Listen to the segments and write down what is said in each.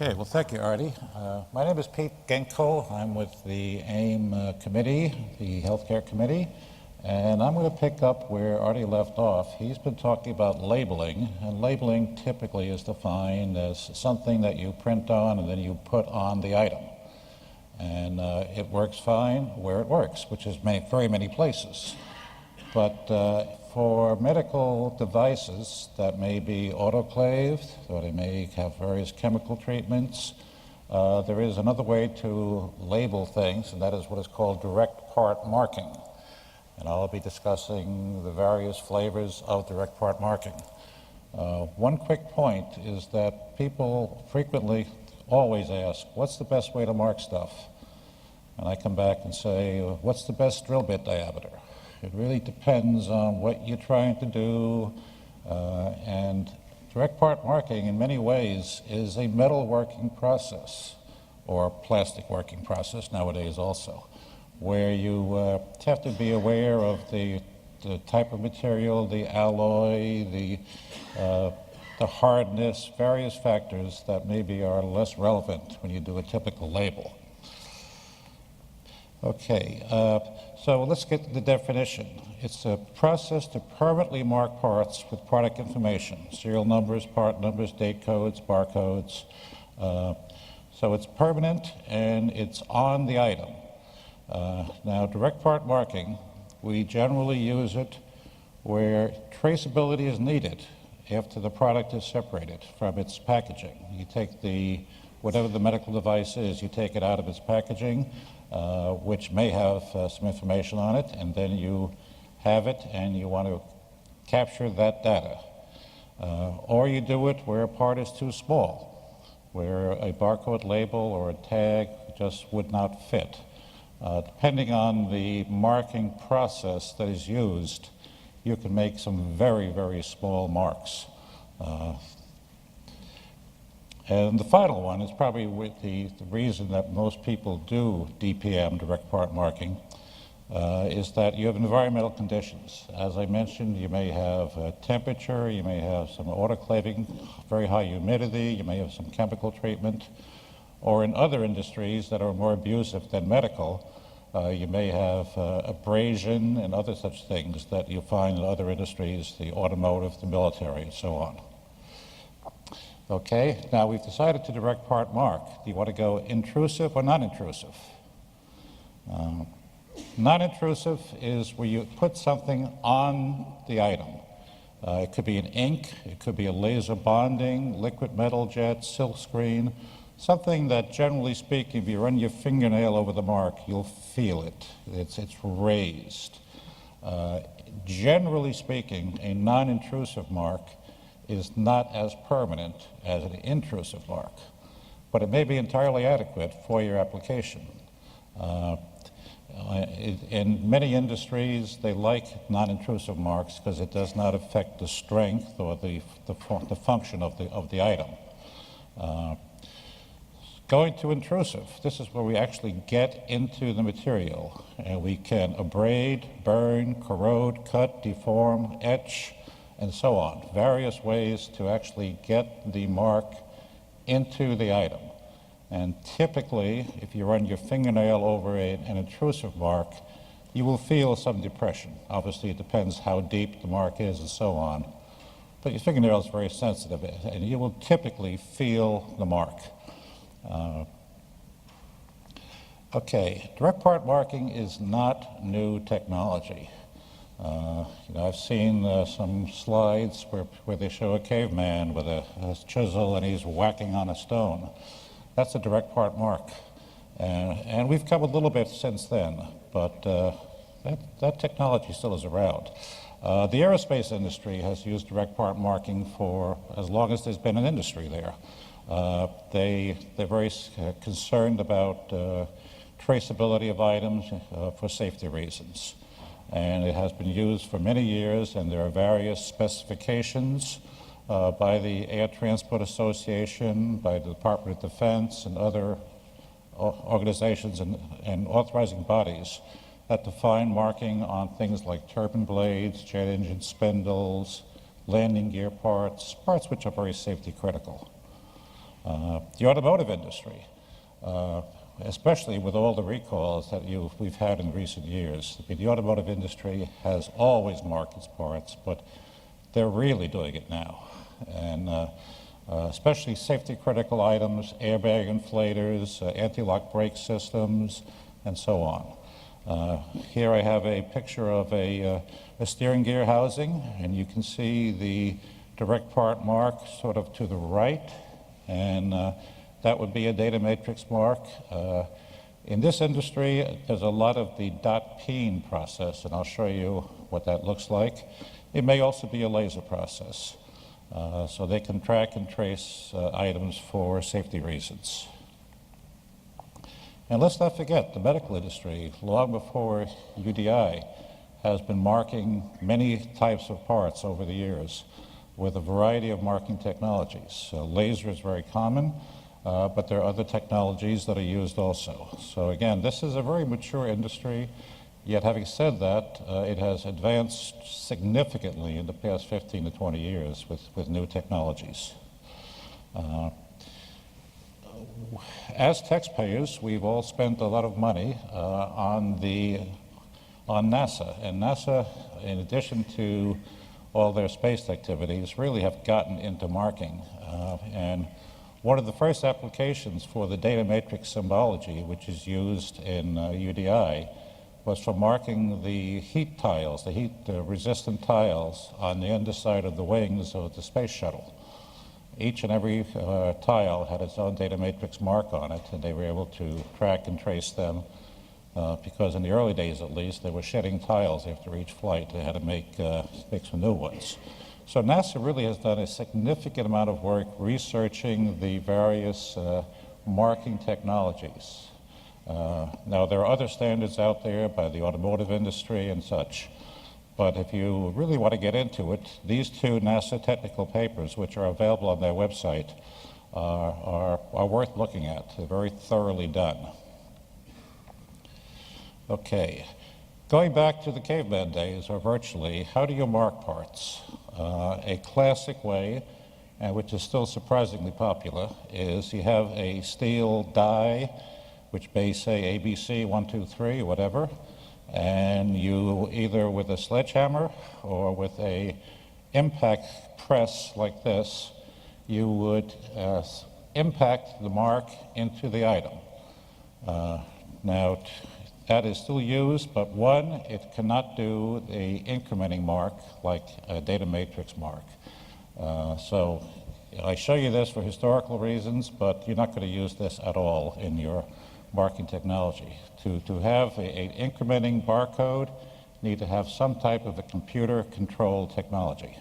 Okay, well, thank you, Artie. My name is Pete Ginkel. I'm with the AIM committee, the healthcare committee, and I'm going to pick up where Artie left off. He's been talking about labeling, and labeling typically is defined as something that you print on and then you put on the item. And it works fine where it works, which is very many places. But for medical devices that may be autoclaved, or they may have various chemical treatments, there is another way to label things, and that is what is called direct part marking. And I'll be discussing the various flavors of direct part marking. One quick point is that people frequently always ask, what's the best way to mark stuff? And I come back and say, what's the best drill bit diameter? It really depends on what you're trying to do, and direct part marking in many ways is a metal working process, or plastic working process nowadays also, where you have to be aware of the type of material, the alloy, the hardness, various factors that maybe are less relevant when you do a typical label. Okay, so let's get to the definition. It's a process to permanently mark parts with product information, serial numbers, part numbers, date codes, barcodes. So it's permanent and it's on the item. Now, direct part marking, we generally use it where traceability is needed after the product is separated from its packaging. You take whatever the medical device is, you take it out of its packaging, which may have some information on it, and then you have it and you want to capture that data. Or you do it where a part is too small, where a barcode label or a tag just would not fit. Depending on the marking process that is used, you can make some very, very small marks. And the final one is probably the reason that most people do DPM, direct part marking, is that you have environmental conditions. As I mentioned, you may have temperature, you may have some autoclaving, very high humidity, you may have some chemical treatment, or in other industries that are more abusive than medical, you may have abrasion and other such things that you find in other industries, the automotive, the military, and so on. Okay, now we've decided to direct part mark. Do you want to go intrusive or non-intrusive? Non-intrusive is where you put something on the item. It could be an ink, it could be a laser bonding, liquid metal jet, silk screen, something that generally speaking, if you run your fingernail over the mark, you'll feel it. It's raised. Generally speaking, a non-intrusive mark is not as permanent as an intrusive mark, but it may be entirely adequate for your application. In many industries, they like non-intrusive marks because it does not affect the strength or the function of the item. Going to intrusive, this is where we actually get into the material, and we can abrade, burn, corrode, cut, deform, etch, and so on. Various ways to actually get the mark into the item. And typically, if you run your fingernail over an intrusive mark, you will feel some depression. Obviously, it depends how deep the mark is and so on. But your fingernail is very sensitive, and you will typically feel the mark. Okay, direct part marking is not new technology. I've seen some slides where they show a caveman with a chisel and he's whacking on a stone. That's a direct part mark. And we've come a little bit since then, but that technology still is around. The aerospace industry has used direct part marking for as long as there's been an industry there. They're very concerned about traceability of items for safety reasons. And it has been used for many years, and there are various specifications by the Air Transport Association, by the Department of Defense, and other organizations and authorizing bodies that define marking on things like turbine blades, jet engine spindles, landing gear parts which are very safety critical. The automotive industry, especially with all the recalls that we've had in recent years. The automotive industry has always marked its parts, but they're really doing it now. And especially safety critical items, airbag inflators, anti-lock brake systems, and so on. Here I have a picture of a steering gear housing, and you can see the direct part mark sort of to the right, and that would be a data matrix mark. In this industry, there's a lot of the .peen process, and I'll show you what that looks like. It may also be a laser process, so they can track and trace items for safety reasons. And let's not forget, the medical industry, long before UDI, has been marking many types of parts over the years with a variety of marking technologies. Laser is very common, but there are other technologies that are used also. So again, this is a very mature industry, yet having said that, it has advanced significantly in the past 15 to 20 years with new technologies. As taxpayers, we've all spent a lot of money on NASA, and NASA, in addition to all their space activities, really have gotten into marking. And one of the first applications for the data matrix symbology, which is used in UDI, was for marking the heat tiles, the heat-resistant tiles on the underside of the wings of the space shuttle. Each and every tile had its own data matrix mark on it, and they were able to track and trace them because in the early days, at least, they were shedding tiles after each flight. They had to make some new ones. So NASA really has done a significant amount of work researching the various marking technologies. Now, there are other standards out there by the automotive industry and such. But if you really want to get into it, these two NASA technical papers, which are available on their website, are worth looking at. They're very thoroughly done. Okay, going back to the caveman days, or virtually, how do you mark parts? A classic way, and which is still surprisingly popular, is you have a steel die, which may say ABC 1, 2, 3, whatever, and you either with a sledgehammer or with a impact press like this, you would impact the mark into the item. Now, that is still used, but one, it cannot do the incrementing mark like a data matrix mark. So I show you this for historical reasons, but you're not going to use this at all in your marking technology. To have an incrementing barcode, you need to have some type of a computer-controlled technology.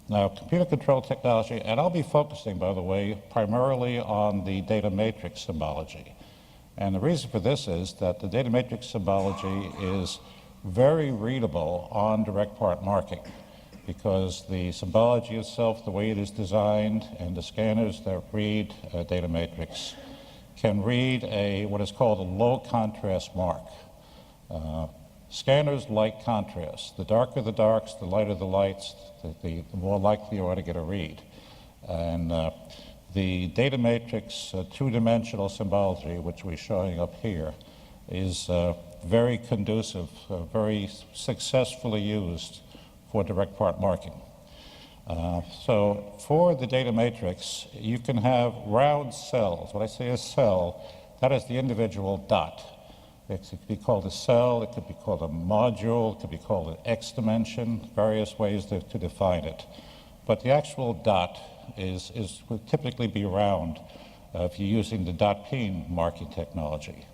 Now, computer-controlled technology, and I'll be focusing, by the way, primarily on the data matrix symbology. And the reason for this is that the data matrix symbology is very readable on direct part marking, because the symbology itself, the way it is designed, and the scanners that read data matrix can read what is called a low contrast mark. Scanners like contrast. The darker the darks, the lighter the lights, the more likely you are to get a read. And the data matrix two-dimensional symbology, which we're showing up here, is very conducive, very successfully used for direct part marking. So for the data matrix, you can have round cells. When I say a cell, that is the individual dot. It could be called a cell, it could be called a module, it could be called an X dimension, various ways to define it. But the actual dot would typically be round if you're using the .peen marking technology.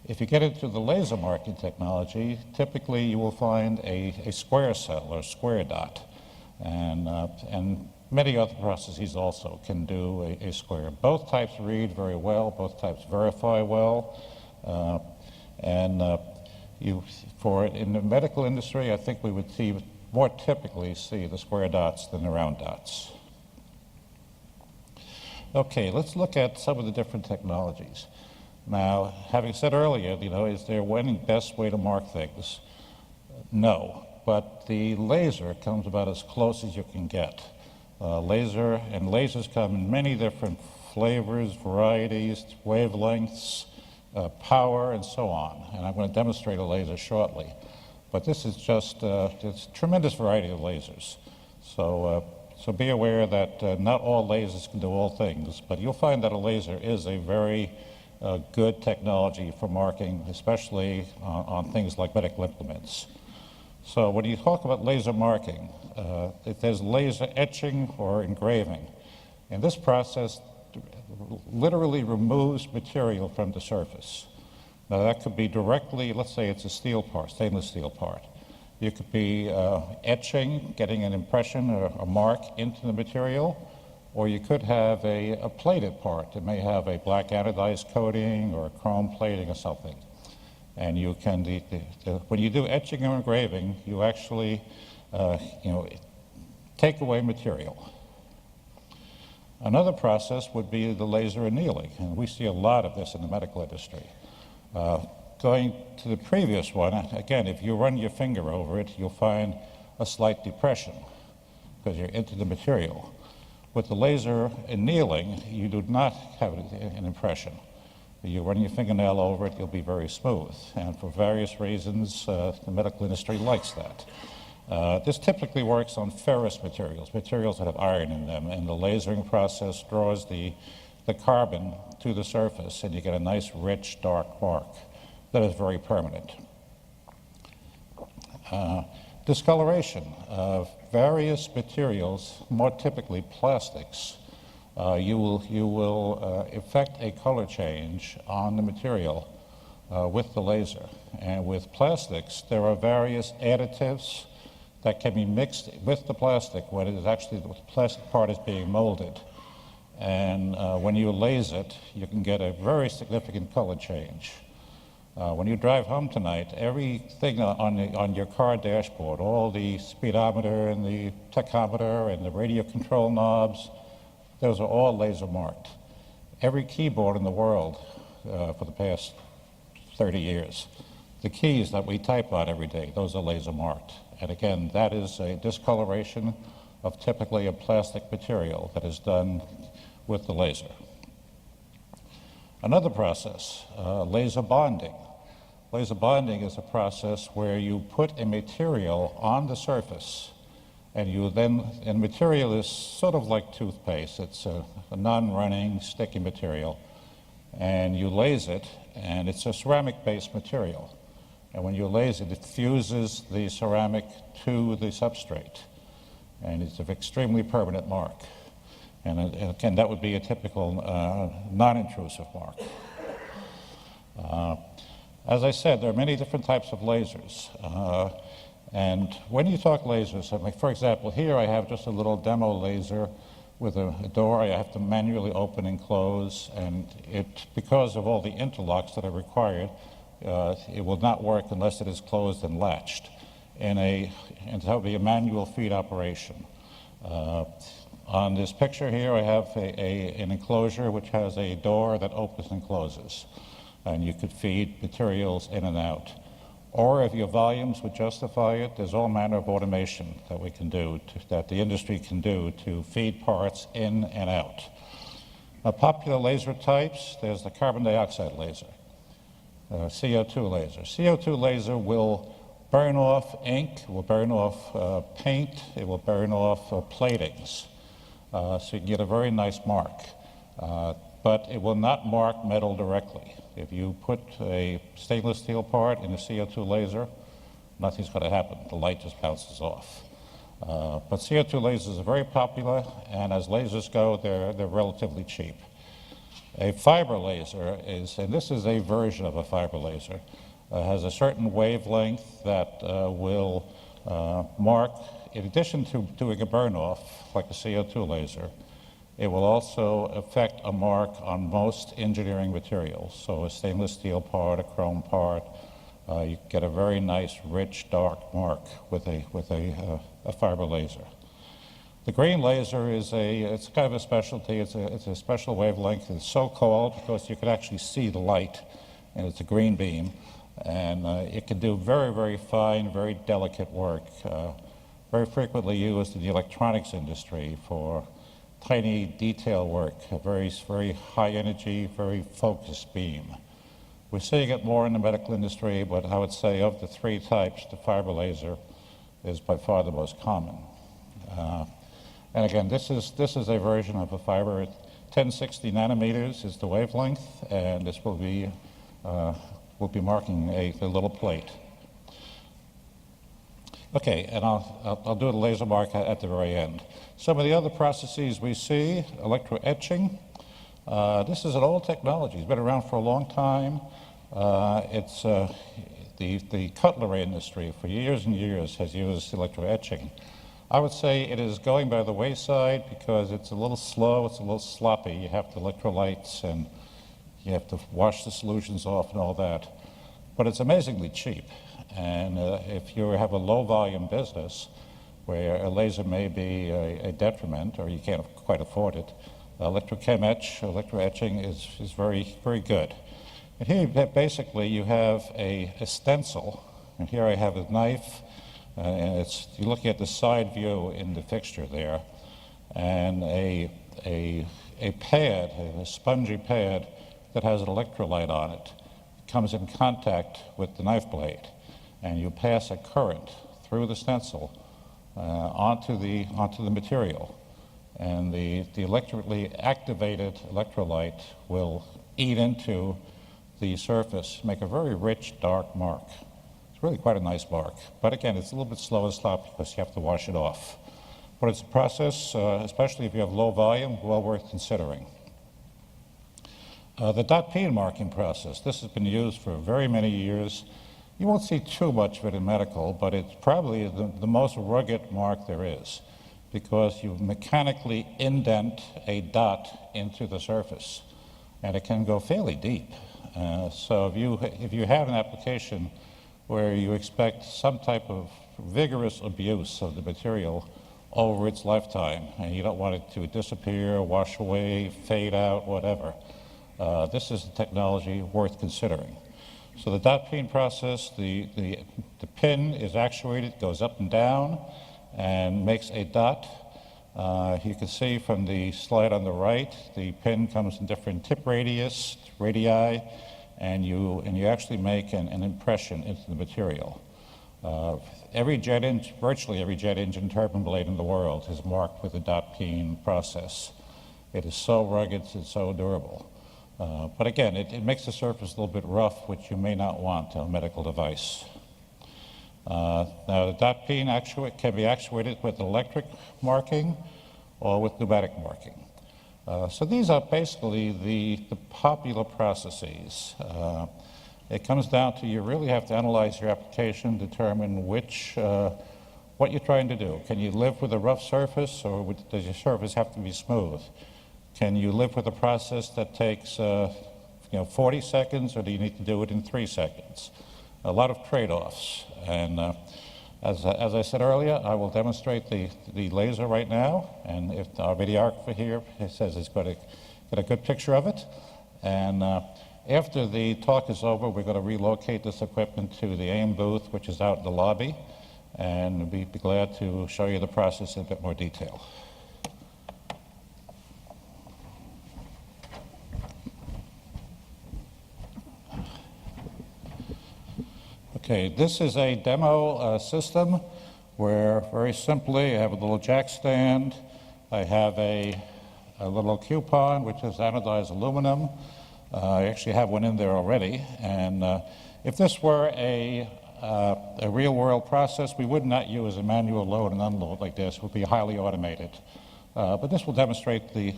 If you get into the laser marking technology, typically you will find a square cell or square dot. And many other processes also can do a square. Both types read very well, both types verify well. In the medical industry, I think we would more typically see the square dots than the round dots. Okay, let's look at some of the different technologies. Now, having said earlier, is there one best way to mark things? No, but the laser comes about as close as you can get. laser, and lasers come in many different flavors, varieties, wavelengths, power, and so on. And I'm going to demonstrate a laser shortly. But this is just it's a tremendous variety of lasers. So be aware that not all lasers can do all things, but you'll find that a laser is a very good technology for marking, especially on things like medical implements. So when you talk about laser marking, there's laser etching or engraving. And this process literally removes material from the surface. Now that could be directly, let's say it's a steel part, stainless steel part. You could be etching, getting an impression or a mark into the material, or you could have a plated part. It may have a black anodized coating or a chrome plating or something. And you can, when you do etching or engraving, you actually, take away material. Another process would be the laser annealing, and we see a lot of this in the medical industry. Going to the previous one, again, if you run your finger over it, you'll find a slight depression because you're into the material. With the laser annealing, you do not have an impression. You run your fingernail over it, you'll be very smooth. And for various reasons, the medical industry likes that. This typically works on ferrous materials, materials that have iron in them, and the lasering process draws the carbon to the surface, and you get a nice, rich, dark mark that is very permanent. Discoloration of various materials, more typically plastics, you will effect a color change on the material with the laser. And with plastics, there are various additives that can be mixed with the plastic when it is actually the plastic part is being molded. And when you laser it, you can get a very significant color change. When you drive home tonight, everything on your car dashboard, all the speedometer and the tachometer and the radio control knobs, those are all laser marked. Every keyboard in the world for the past 30 years, the keys that we type on every day, those are laser marked. And again, that is a discoloration of typically a plastic material that is done with the laser. Another process, laser bonding. Laser bonding is a process where you put a material on the surface, and the material is sort of like toothpaste. It's a non-running, sticky material, and you laser it, and it's a ceramic-based material. And when you laser it, it fuses the ceramic to the substrate, and it's an extremely permanent mark. And again, that would be a typical non-intrusive mark. As I said, there are many different types of lasers. And when you talk lasers, like for example, here I have just a little demo laser with a door I have to manually open and close, and because of all the interlocks that are required, it will not work unless it is closed and latched. And that would be a manual feed operation. On this picture here, I have an enclosure which has a door that opens and closes, and you could feed materials in and out. Or if your volumes would justify it, there's all manner of automation that we can do, that the industry can do to feed parts in and out. Popular laser types, there's the carbon dioxide laser, CO2 laser. CO2 laser will burn off ink, it will burn off paint, it will burn off platings. So you can get a very nice mark, but it will not mark metal directly. If you put a stainless steel part in a CO2 laser, nothing's going to happen. The light just bounces off. But CO2 lasers are very popular, and as lasers go, they're relatively cheap. A fiber laser is, and this is a version of a fiber laser, has a certain wavelength that will mark, in addition to doing a burn-off, like a CO2 laser, it will also affect a mark on most engineering materials. So a stainless steel part, a chrome part, you get a very nice, rich, dark mark with a fiber laser. The green laser is it's kind of a specialty. It's a special wavelength. It's so called because you can actually see the light, and it's a green beam. And it can do very, very fine, very delicate work. very frequently used in the electronics industry for tiny detail work, a very, very high energy, very focused beam. We're seeing it more in the medical industry, but I would say of the three types, the fiber laser is by far the most common. And again, this is a version of a fiber. 1060 nanometers is the wavelength, and this will be marking a little plate. Okay, and I'll do the laser mark at the very end. Some of the other processes we see, electro-etching. This is an old technology. It's been around for a long time. It's the cutlery industry for years and years has used electro-etching. I would say it is going by the wayside because it's a little slow, it's a little sloppy. You have the electrolytes and you have to wash the solutions off and all that. But it's amazingly cheap. And if you have a low volume business where a laser may be a detriment or you can't quite afford it, electro-etching is very, very good. And here basically you have a stencil, and here I have a knife, and you're looking at the side view in the fixture there, and a pad, a spongy pad that has an electrolyte on it, comes in contact with the knife blade, and you pass a current through the stencil onto the material, and the electrically activated electrolyte will eat into the surface, make a very rich dark mark. It's really quite a nice mark, but again, it's a little bit slow and sloppy because you have to wash it off. But it's a process, especially if you have low volume, well worth considering. The dot peen marking process, this has been used for very many years. You won't see too much of it in medical, but it's probably the most rugged mark there is because you mechanically indent a dot into the surface, and it can go fairly deep. So if you have an application where you expect some type of vigorous abuse of the material over its lifetime, and you don't want it to disappear, wash away, fade out, whatever, this is a technology worth considering. So the dot peen process, the pin is actuated, goes up and down, and makes a dot. You can see from the slide on the right, the pin comes in different tip radii, and you actually make an impression into the material. Virtually every jet engine turbine blade in the world is marked with the dot peen process. It is so rugged, it's so durable. But again, it makes the surface a little bit rough, which you may not want on a medical device. Now, the dot peen can be actuated with electric marking or with pneumatic marking. So these are basically the popular processes. It comes down to you really have to analyze your application, determine what you're trying to do. Can you live with a rough surface, or does your surface have to be smooth? Can you live with a process that takes 40 seconds, or do you need to do it in 3 seconds? A lot of trade-offs. And as I said earlier, I will demonstrate the laser right now, and if our videographer here says he's got a good picture of it. And after the talk is over, we're going to relocate this equipment to the AIM booth, which is out in the lobby, and we'd be glad to show you the process in a bit more detail. Okay, this is a demo system where very simply I have a little jack stand, I have a little coupon which is anodized aluminum. I actually have one in there already, and if this were a real world process, we would not use a manual load and unload like this. It would be highly automated. But this will demonstrate the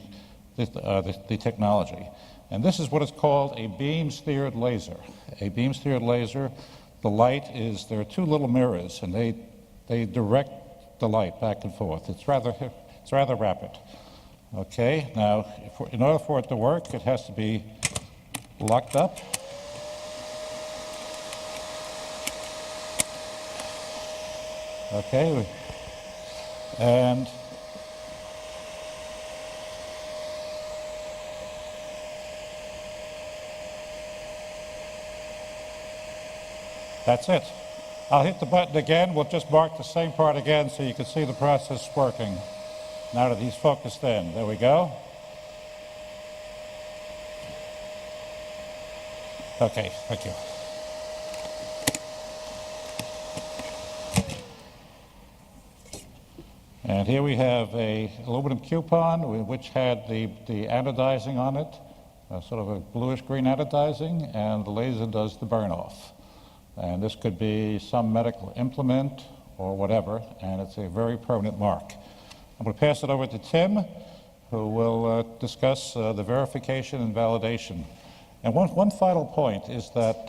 technology. And this is what is called a beam steered laser. A beam steered laser, the light there are two little mirrors, and they direct the light back and forth. It's rather rapid. Okay, now in order for it to work, it has to be locked up. Okay, and that's it. I'll hit the button again. We'll just mark the same part again so you can see the process working. Now that he's focused in. There we go. Okay, thank you. And here we have a aluminum coupon which had the anodizing on it, sort of a bluish-green anodizing, and the laser does the burn-off. And this could be some medical implement or whatever, and it's a very permanent mark. I'm going to pass it over to Tim, who will discuss the verification and validation. And one final point is that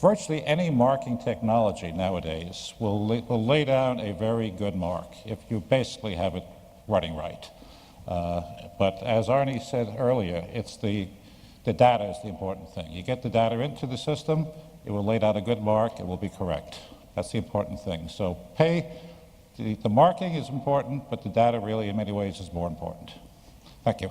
virtually any marking technology nowadays will lay down a very good mark if you basically have it running right. But as Arnie said earlier, it's the data is the important thing. You get the data into the system, it will lay down a good mark, it will be correct. That's the important thing. So the marking is important, but the data really in many ways is more important. Thank you.